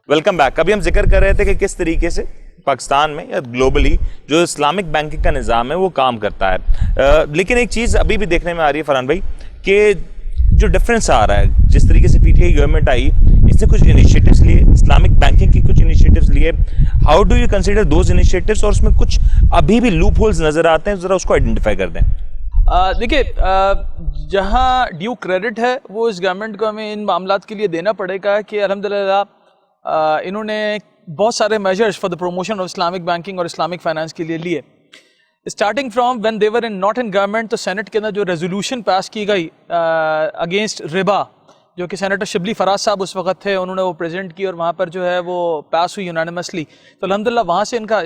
Welcome back. ابھی ہم ذکر کر رہے تھے کہ کس طریقے سے پاکستان میں یا گلوبلی جو اسلامک بینکنگ کا نظام ہے وہ کام کرتا ہے. لیکن ایک چیز ابھی بھی دیکھنے میں آ رہی ہے فرحان بھائی کہ جو ڈفرینس آ رہا ہے, جس طریقے سے پی ٹی آئی گورنمنٹ آئی, اس نے کچھ انیشیٹوز لیے, اسلامک بینکنگ کی کچھ انیشیٹوز لیے. How do you consider those initiatives, اور اس میں کچھ ابھی بھی لوپ ہولز نظر آتے ہیں, ذرا اس کو آئیڈینٹیفائی کر دیں. دیکھیے, جہاں ڈیو کریڈٹ ہے وہ اس گورنمنٹ کو ہمیں ان معاملات کے لیے دینا پڑے گا کہ الحمدللہ انہوں نے بہت سارے measures for the promotion of Islamic banking اور اسلامک فائنانس کے لیے لیے. Starting from when they were in not in government, تو سینٹ کے اندر جو ریزولوشن پاس کی گئی اگینسٹ ربا, جو کہ سینیٹر شبلی فراز صاحب اس وقت تھے, انہوں نے وہ پریزنٹ کی اور وہاں پر جو ہے وہ پاس ہوئی یونانیمسلی. تو الحمدللہ وہاں سے ان کا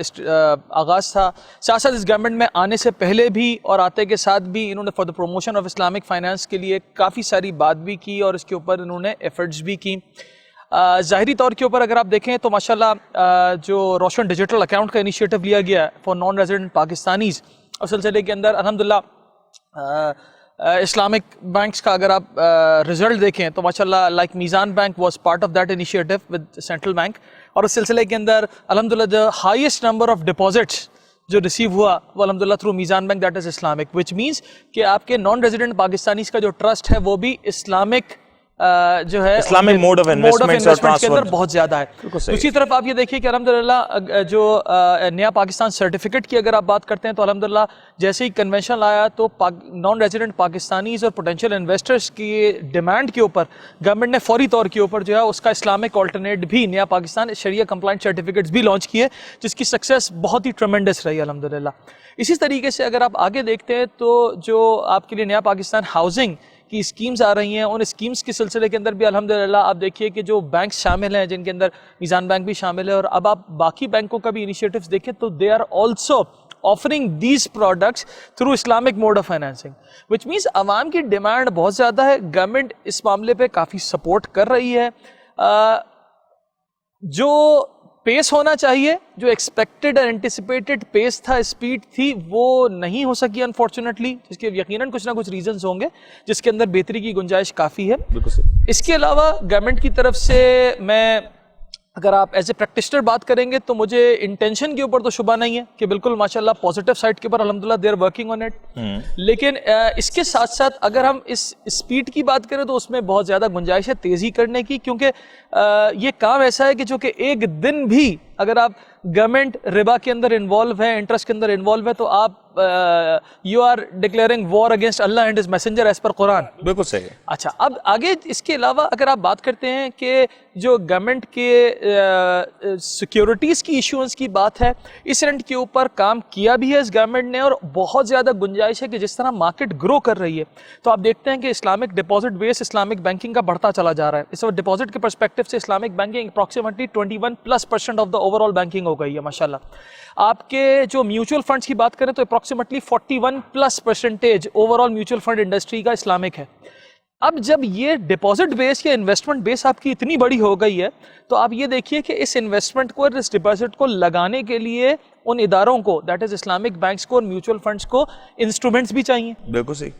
آغاز تھا. ساتھ ساتھ اس گورنمنٹ میں آنے سے پہلے بھی اور آتے کے ساتھ بھی انہوں نے for the promotion of Islamic finance کے لیے کافی ساری بات بھی کی اور اس کے اوپر انہوں نے ایفرٹس بھی کی. ظاہری طور کے اوپر اگر آپ دیکھیں تو ماشاءاللہ جو روشن ڈیجیٹل اکاؤنٹ کا انیشیٹو لیا گیا ہے فار نان ریزیڈنٹ پاکستانیز, اس سلسلے کے اندر الحمدللہ اسلامک بینکس کا اگر آپ رزلٹ دیکھیں تو ماشاءاللہ لائک میزان bank was part of that initiative with central bank, اور اس سلسلے کے اندر الحمدللہ the highest number of deposits جو ریسیو ہوا وہ الحمدللہ تھرو میزان bank, that is Islamic, which means کہ آپ کے نان ریزیڈنٹ پاکستانیز کا جو ٹرسٹ ہے وہ بھی اسلامک جو ہے اسلامک موڈ آف انویسٹمنٹ کے اندر بہت زیادہ ہے. دوسری طرف آپ یہ دیکھیے کہ الحمدللہ جو نیا پاکستان سرٹیفکیٹ کی اگر آپ بات کرتے ہیں تو الحمدللہ جیسے ہی کنونشن آیا تو نان ریزیڈنٹ پاکستانیز اور پوٹینشیل انویسٹرز کی ڈیمانڈ کے اوپر گورنمنٹ نے فوری طور کے اوپر جو ہے اس کا اسلامک آلٹرنیٹ بھی نیا پاکستان شریعہ کمپلائنٹ سرٹیفکیٹس بھی لانچ کیے, جس کی سکسیس بہت ہی ٹرمنڈس رہی الحمدللہ. اسی طریقے سے اگر آپ آگے دیکھتے ہیں تو جو آپ کے لیے نیا پاکستان ہاؤسنگ کی اسکیمز آ رہی ہیں, ان اسکیمز کے سلسلے کے اندر بھی الحمدللہ آپ دیکھیے کہ جو بینکس شامل ہیں, جن کے اندر میزان بینک بھی شامل ہے, اور اب آپ باقی بینکوں کا بھی انیشیٹوز دیکھیں تو they are also offering these products through Islamic mode of financing, which means عوام کی ڈیمانڈ بہت زیادہ ہے. گورنمنٹ اس معاملے پہ کافی سپورٹ کر رہی ہے. جو پیس ہونا چاہیے, جو ایکسپیکٹڈ اور انٹیسپیٹڈ پیس تھا, اسپیڈ تھی, وہ نہیں ہو سکی انفارچونیٹلی, جس کے یقیناً کچھ نہ کچھ ریزنز ہوں گے جس کے اندر بہتری کی گنجائش کافی ہے. اس کے علاوہ گورنمنٹ کی طرف سے میں اگر آپ ایز اے پریکٹیشنر بات کریں گے تو مجھے انٹینشن کے اوپر تو شبہ نہیں ہے کہ بالکل ماشاءاللہ پازیٹیو سائڈ کے اوپر الحمدللہ they are working on it, لیکن اس کے ساتھ ساتھ اگر ہم اس اسپیڈ کی بات کریں تو اس میں بہت زیادہ گنجائش ہے تیزی کرنے کی, کیونکہ یہ کام ایسا ہے کہ جو کہ ایک دن بھی اگر آپ گورنمنٹ ربا کے اندر انوالو ہے, انٹرسٹ کے اندر انوالو ہے, تو آپ you are declaring war against Allah and his messenger as per Quran. بالکل صحیح. اچھا, اب آگے اس کے علاوہ اگر آپ بات کرتے ہیں کہ جو گورنمنٹ کے سیکیورٹیز کی ایشوئنس کی بات ہے, اس اینڈ کے اوپر کام کیا بھی ہے اس گورنمنٹ نے, اور بہت زیادہ گنجائش ہے کہ جس طرح مارکیٹ گرو کر رہی ہے تو آپ دیکھتے ہیں کہ اسلامک ڈپازٹ بیس اسلامک بینکنگ کا بڑھتا چلا جا رہا ہے. اس وقت ڈپازٹ کے پرسپیکٹو سے Islamic banking approximately 21% of the overall banking ہو گئی ہے ماشاءاللہ. آپ کے جو میوچل فنڈس کی بات کریں تو approximately 41% over all mutual fund industry کا اسلامک ہے. اب جب یہ ڈپازٹ بیس یا انویسٹمنٹ بیس آپ کی اتنی بڑی ہو گئی ہے تو آپ یہ دیکھیے کہ اس انویسٹمنٹ کو, اس ڈپازٹ کو لگانے کے لیے ان اداروں کو, دیٹ از اسلامک بینکس کو اور میوچل فنڈس کو انسٹرومنٹس بھی چاہیے. بالکل صحیح.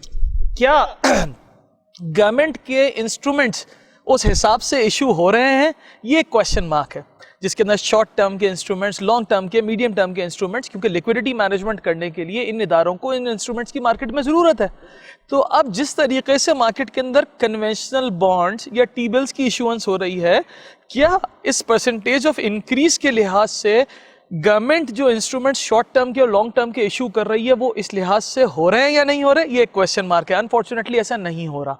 کیا گورنمنٹ کے انسٹرومنٹس اس حساب سے ایشو ہو رہے ہیں, یہ ایک کویشچن مارک ہے, جس کے اندر شارٹ ٹرم کے انسٹرومنٹس, لانگ ٹرم کے, میڈیم ٹرم کے انسٹرومنٹس, کیونکہ لیکوڈیٹی مینجمنٹ کرنے کے لیے ان اداروں کو ان انسٹرومنٹس کی مارکیٹ میں ضرورت ہے. تو اب جس طریقے سے مارکیٹ کے اندر کنونشنل بانڈز یا ٹی بلز کی ایشوئنس ہو رہی ہے, کیا اس پرسنٹیج آف انکریز کے لحاظ سے گورنمنٹ جو انسٹرومنٹس شارٹ ٹرم کے اور لانگ ٹرم کے ایشو کر رہی ہے وہ اس لحاظ سے ہو رہے ہیں یا نہیں ہو رہے, یہ ایک کویشچن مارک ہے. انفارچونیٹلی ایسا نہیں ہو رہا,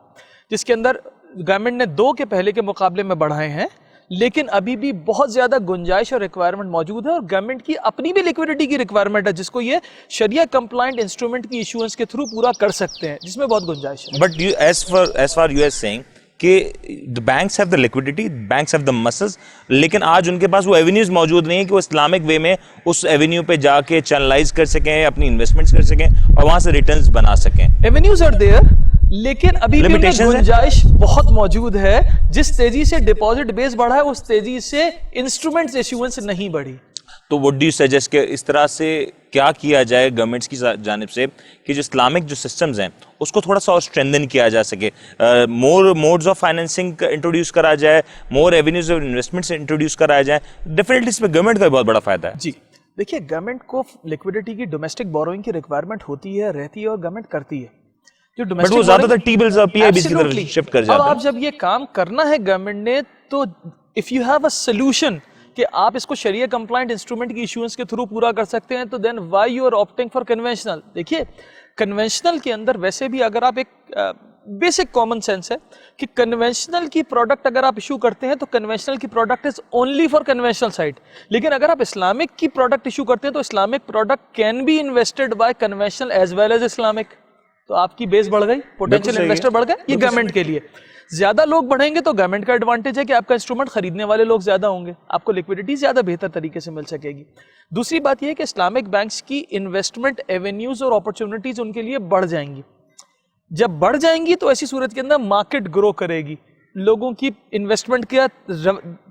جس کے اندر گورنمنٹ نے 2 کے پہلے کے مقابلے میں بڑھائے ہیں, لیکن ابھی بھی بہت زیادہ گنجائش اور ریکوائرمنٹ موجود ہے, اور گورنمنٹ کی اپنی بھی لیکوڈیٹی کی ریکوائرمنٹ ہے جس کو یہ شریعہ کمپلائنٹ انسٹرومنٹ کی ایشوئنس کے تھرو پورا کر سکتے ہیں, جس میں بہت گنجائش ہے. But as far you are seeing کہ banks have the liquidity, banks have the muscles, لیکن آج ان کے پاس وہ ایونیوز موجود نہیں ہیں کہ وہ اسلامک وے میں اس ایونیو پہ جا کے چینلائز کر سکیں, اپنی انویسٹمنٹس کر سکیں اور وہاں سے ریٹرنز بنا سکیں. ایونیوز آر دیئر, لیکن ابھی بھی گنجائش بہت موجود ہے. جس تیزی سے ڈپازٹ بیس بڑھا ہے اس تیزی سے انسٹرومنٹس ایشوئنس نہیں بڑھی. تو وڈ ڈو یو سجیسٹ کہ اس طرح سے کیا کیا جائے گورنمنٹس کی جانب سے کہ جو اسلامک جو سسٹمز ہیں اس کو تھوڑا سا اور اسٹرینتھن کیا جا سکے, مور موڈز آف فائنینسنگ انٹروڈیوس کرا جائے, مور ایونیوز آف انویسٹمنٹس انٹروڈیوس کرائے جائیں؟ ڈیفینیٹلی اس میں گورنمنٹ کا بہت بڑا فائدہ ہے. جی دیکھیے, گورنمنٹ کو لکوڈیٹی کی ڈومیسٹک بوروئنگ کی ریکوائرمنٹ ہوتی ہے, رہتی ہے, اور گورنمنٹ کرتی ہے. جو بٹ وہ زیادہ تر ٹی بلز اور پی آئی بیز کی طرف شفٹ کر جاتے ہیں. اب آپ جب یہ کام کرنا ہے گورنمنٹ نے, تو if you have a solution کہ آپ اس کو شریعہ کمپلائنٹ انسٹرومنٹ کی ایشوئنس کے تھرو پورا کر سکتے ہیں, تو then why you are opting for conventional. دیکھیے کنونشنل کے اندر ویسے بھی اگر آپ ایک بیسک کامن سینس ہے کہ کنونشنل کی پروڈکٹ اگر آپ ایشو کرتے ہیں تو کنونشنل کی product is only for conventional side, لیکن اگر آپ اسلامک کی پروڈکٹ ایشو کرتے ہیں تو Islamic product can be invested by conventional as well as Islamic. تو آپ کی بیس بڑھ گئی, پوٹینشیل انویسٹر بڑھ گئے. یہ گورنمنٹ کے لیے زیادہ لوگ بڑھیں گے تو گورنمنٹ کا ایڈوانٹیج ہے کہ آپ کا انسٹرومنٹ خریدنے والے لوگ زیادہ ہوں گے, آپ کو لیکوڈیٹی زیادہ بہتر طریقے سے مل سکے گی. دوسری بات یہ ہے کہ اسلامک بینکس کی انویسٹمنٹ ایونیوز اور اپرچونٹیز ان کے لیے بڑھ جائیں گی. جب بڑھ جائیں گی تو ایسی صورت کے اندر مارکیٹ گرو کرے گی, لوگوں کی انویسٹمنٹ کی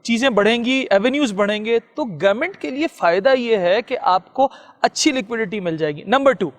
چیزیں بڑھیں گی, ایونیوز بڑھیں گے, تو گورنمنٹ کے لیے فائدہ یہ ہے کہ آپ کو اچھی لیکوڈیٹی مل جائے گی. نمبر 2,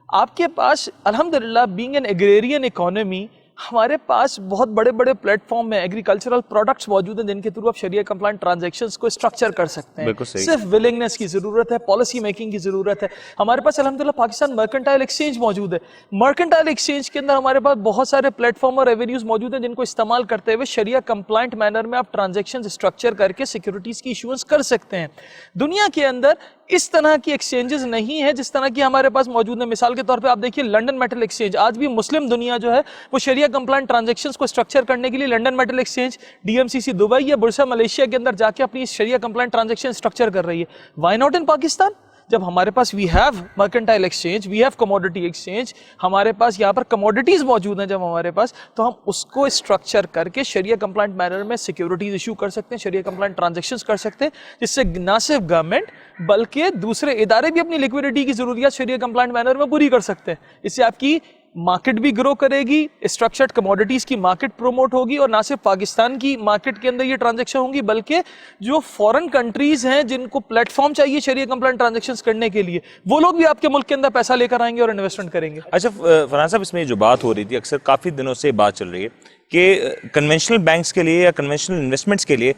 آپ کے پاس الحمدللہ بینگ این ایگریرین اکانومی, ہمارے پاس بہت بڑے بڑے پلیٹ فارم میں ایگریکلچرل پروڈکٹس موجود ہیں جن کے تھرو آپ شریعہ کمپلائنٹ ٹرانزیکشنز کو اسٹرکچر کر سکتے ہیں. صرف ولنگنس کی ضرورت ہے, پالیسی میکنگ کی ضرورت ہے. ہمارے پاس الحمدللہ پاکستان مرکنٹائل ایکسچینج موجود ہے. مرکنٹائل ایکسچینج کے اندر ہمارے پاس بہت سارے پلیٹ فارم اور ایونیوز موجود ہیں جن کو استعمال کرتے ہوئے شریعہ کمپلائنٹ مینر میں آپ ٹرانزیکشنز اسٹرکچر کر کے سیکورٹیز کی ایشوئنس کر سکتے ہیں. دنیا کے اندر اس طرح کی ایکسچینجز نہیں ہے جس طرح کی ہمارے پاس موجود ہے. مثال کے طور پہ آپ دیکھیے لنڈن میٹل ایکسچینج, آج بھی مسلم دنیا جو ہے وہ شریعہ کمپلائنٹ ٹرانزیکشنز کو اسٹرکچر کرنے کے لیے London Metal Exchange, D M C C Dubai یا بورسا ملیشیا کے اندر جا کے اپنی شریعہ کمپلائنٹ ٹرانزیکشن اسٹرکچر کر رہی ہے. Why not in Pakistan? جب ہمارے پاس we have mercantile exchange, we have commodity exchange, ہمارے پاس یہاں پر کموڈٹیز موجود ہیں جب ہمارے پاس, تو ہم اس کو اسٹرکچر کر کے شریعہ کمپلائنٹ مینر میں سیکیورٹیز ایشو کر سکتے ہیں, شریعہ کمپلائنٹ ٹرانزیکشنز کر سکتے ہیں, جس سے نہ صرف گورنمنٹ بلکہ دوسرے ادارے بھی اپنی لیکوڈیٹی کی ضروریات شریعہ کمپلائنٹ مینر میں پوری کر سکتے ہیں. اس سے آپ کی مارکیٹ بھی گرو کرے گی, اسٹرکچرڈ کموڈیٹیز کی مارکیٹ پروموٹ ہوگی, اور نہ صرف پاکستان کی مارکیٹ کے اندر یہ ٹرانزیکشن ہوں گی بلکہ جو فورن کنٹریز ہیں جن کو پلیٹ فارم چاہیے شریعہ کمپلائنٹ ٹرانزیکشنز کرنے کے لیے, وہ لوگ بھی آپ کے ملک کے اندر پیسہ لے کر آئیں گے اور انویسٹمنٹ کریں گے. اچھا فرحان صاحب, اس میں جو بات ہو رہی تھی اکثر کافی دنوں سے بات چل رہی ہے کہ کنونشنل بینکس کے لیے یا کنونشنل انویسٹمنٹس کے لیے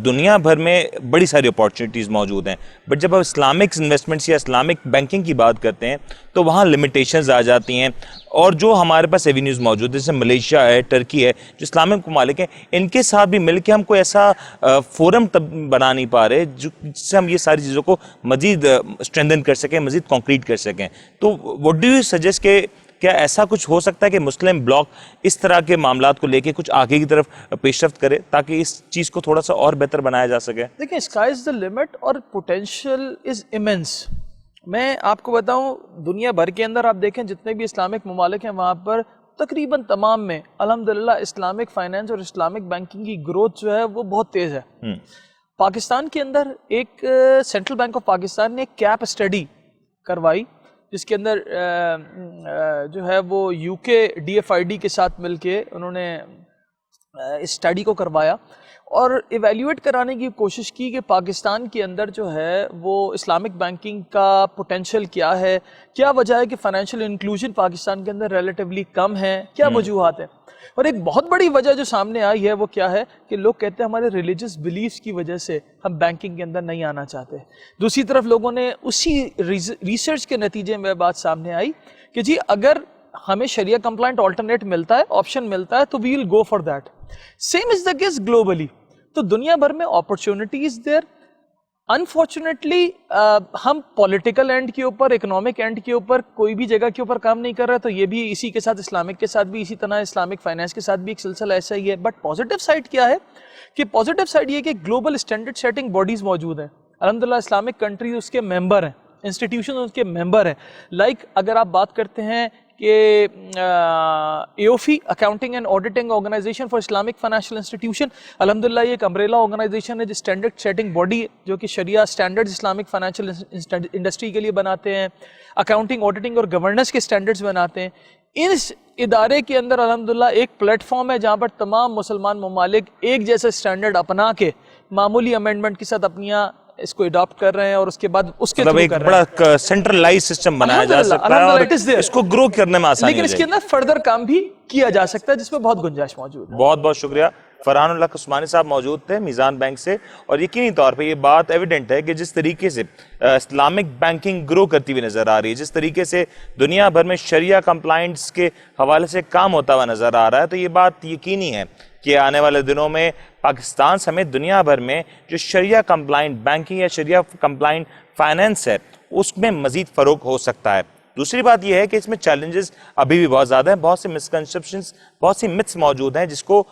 دنیا بھر میں بڑی ساری اپارچونیٹیز موجود ہیں, بٹ جب آپ اسلامک انویسٹمنٹس یا اسلامک بینکنگ کی بات کرتے ہیں تو وہاں لمیٹیشنز آ جاتی ہیں, اور جو ہمارے پاس ایونیوز موجود ہیں جیسے ملیشیا ہے, ٹرکی ہے, جو اسلامک ممالک ہیں, ان کے ساتھ بھی مل کے ہم کوئی ایسا فورم بنا نہیں پا رہے جس سے ہم یہ ساری چیزوں کو مزید اسٹرینتھن کر سکیں, مزید کانکریٹ کر سکیں. تو واٹ ڈو یو سجیسٹ کہ کیا ایسا کچھ ہو سکتا ہے کہ مسلم بلاک اس طرح کے معاملات کو لے کے کچھ آگے کی طرف پیش رفت کرے تاکہ اس چیز کو تھوڑا سا اور بہتر بنایا جا سکے؟ دیکھیں, اسکائی از دا لمٹ اور پوٹینشیل از ایمنس. میں آپ کو بتاؤں, دنیا بھر کے اندر آپ دیکھیں جتنے بھی اسلامک ممالک ہیں وہاں پر تقریباً تمام میں الحمدللہ اسلامک فائنینس اور اسلامک بینکنگ کی گروتھ جو ہے وہ بہت تیز ہے. پاکستان کے اندر ایک سینٹرل بینک آف پاکستان نے کیپ اسٹڈی کروائی جس کے اندر جو ہے وہ یو کے ڈی ایف آئی ڈی کے ساتھ مل کے انہوں نے اس اسٹڈی کو کروایا اور ایویلیویٹ کرانے کی کوشش کی کہ پاکستان کے اندر جو ہے وہ اسلامک بینکنگ کا پوٹینشیل کیا ہے, کیا وجہ ہے کہ فائنینشیل انکلوژن پاکستان کے اندر ریلیٹیولی کم ہے, کیا وجوہات ہیں. اور ایک بہت بڑی وجہ جو سامنے آئی ہے وہ کیا ہے کہ لوگ کہتے ہیں ہمارے ریلیجس بلیفس کی وجہ سے ہم بینکنگ کے اندر نہیں آنا چاہتے. دوسری طرف لوگوں نے اسی ریسرچ کے نتیجے میں بات سامنے آئی کہ جی اگر ہمیں شریعہ کمپلائنٹ آلٹرنیٹ ملتا ہے, آپشن ملتا ہے, تو we will go for that. Same is the case globally. تو دنیا بھر میں اپرچونٹیز دیر. انفارچونیٹلی ہم پولیٹیکل اینڈ کے اوپر, اکنامک اینڈ کے اوپر کوئی بھی جگہ کے اوپر کام نہیں کر رہا, تو یہ بھی اسی کے ساتھ اسلامک کے ساتھ بھی اسی طرح اسلامک فائنینس کے ساتھ بھی ایک سلسلہ ایسا ہی ہے. بٹ پازیٹیو سائڈ کیا ہے کہ پازیٹیو سائڈ یہ کہ گلوبل اسٹینڈرڈ سیٹنگ باڈیز موجود ہیں. الحمدللہ اسلامک کنٹریز اس کے ممبر ہیں, انسٹیٹیوشن اس کے ممبر ہیں. لائک اگر آپ بات کرتے ہیں کہ AAOIFI accounting and auditing organization for Islamic financial institution, الحمدللہ یہ ایک امبریلا آرگنائزیشن ہے جو اسٹینڈرڈ سیٹنگ باڈی جو کہ شریعہ اسٹینڈرڈز اسلامک فائنینشیل انڈسٹری کے لیے بناتے ہیں, اکاؤنٹنگ آڈیٹنگ اور گورننس کے اسٹینڈرڈز بناتے ہیں. اس ادارے کے اندر الحمدللہ ایک پلیٹ فارم ہے جہاں پر تمام مسلمان ممالک ایک جیسا اسٹینڈرڈ اپنا کے معمولی امینڈمنٹ کے ساتھ اپنی اس کو اڈاپٹ کر رہے ہیں اور اس کے بعد اس کے مطلب تھرو ایک کر رہے ہیں. بڑا سینٹرلائز سسٹم بنایا جا سکتا ہے اور it is there. اس کو گرو کرنے میں آسانی لیکن ہو اس کے جائے گی. اندر فردر کام بھی کیا جا سکتا ہے جس میں بہت گنجائش موجود ہے. بہت بہت شکریہ. فرحان اللہ عثمانی صاحب موجود تھے میزان بینک سے, اور یقینی طور پہ یہ بات ایویڈنٹ ہے کہ جس طریقے سے اسلامک بینکنگ گرو کرتی ہوئی نظر آ رہی ہے, جس طریقے سے دنیا بھر میں شریعہ کمپلائنٹس کے حوالے سے کام ہوتا ہوا نظر آ رہا ہے, تو یہ بات یقینی ہے کہ آنے والے دنوں میں پاکستان سمیت دنیا بھر میں جو شریعہ کمپلائنٹ بینکنگ یا شریعہ کمپلائنٹ فائنینس ہے اس میں مزید فروغ ہو سکتا ہے. دوسری بات یہ ہے کہ اس میں چیلنجز ابھی بھی بہت زیادہ ہیں, بہت سے مسکنسپشنز, بہت سی متس موجود ہیں, جس کو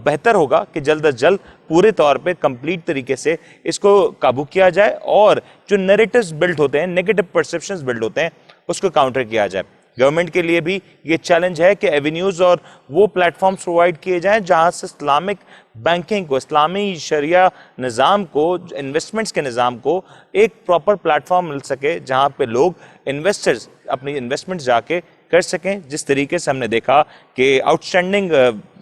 بہتر ہوگا کہ جلد از جلد پورے طور پہ کمپلیٹ طریقے سے اس کو قابو کیا جائے, اور جو نیریٹیوز بلڈ ہوتے ہیں, نیگیٹو پرسیپشنز بلڈ ہوتے ہیں, اس کو کاؤنٹر کیا جائے. گورنمنٹ کے لیے بھی یہ چیلنج ہے کہ ایونیوز اور وہ پلیٹ فارمز پرووائڈ کیے جائیں جہاں سے اسلامک بینکنگ کو, اسلامی شریعہ نظام کو, انویسٹمنٹس کے نظام کو ایک پراپر پلیٹ فارم مل سکے جہاں پہ لوگ انویسٹرز اپنی انویسٹمنٹ جا کے کر سکیں. جس طریقے سے ہم نے دیکھا کہ آؤٹ اسٹینڈنگ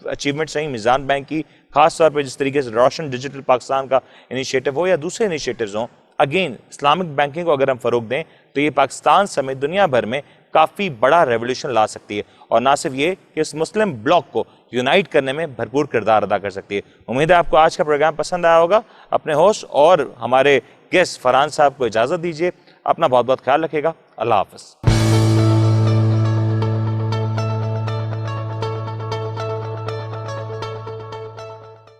اچیومنٹس رہی میزان بینک کی, خاص طور پہ جس طریقے سے روشن ڈیجیٹل پاکستان کا انیشیٹو ہو یا دوسرے انیشیٹوز ہوں, اگین اسلامک بینکنگ کو اگر ہم فروغ دیں تو یہ پاکستان سمیت دنیا بھر میں کافی بڑا ریولیوشن لا سکتی ہے, اور نہ صرف یہ کہ اس مسلم بلاک کو یونائٹ کرنے میں بھرپور کردار ادا کر سکتی ہے. امید ہے آپ کو آج کا پروگرام پسند آیا ہوگا. اپنے ہوسٹ اور ہمارے گیسٹ فرحان صاحب کو اجازت دیجیے. اپنا بہت بہت خیال رکھیے گا. اللہ حافظ.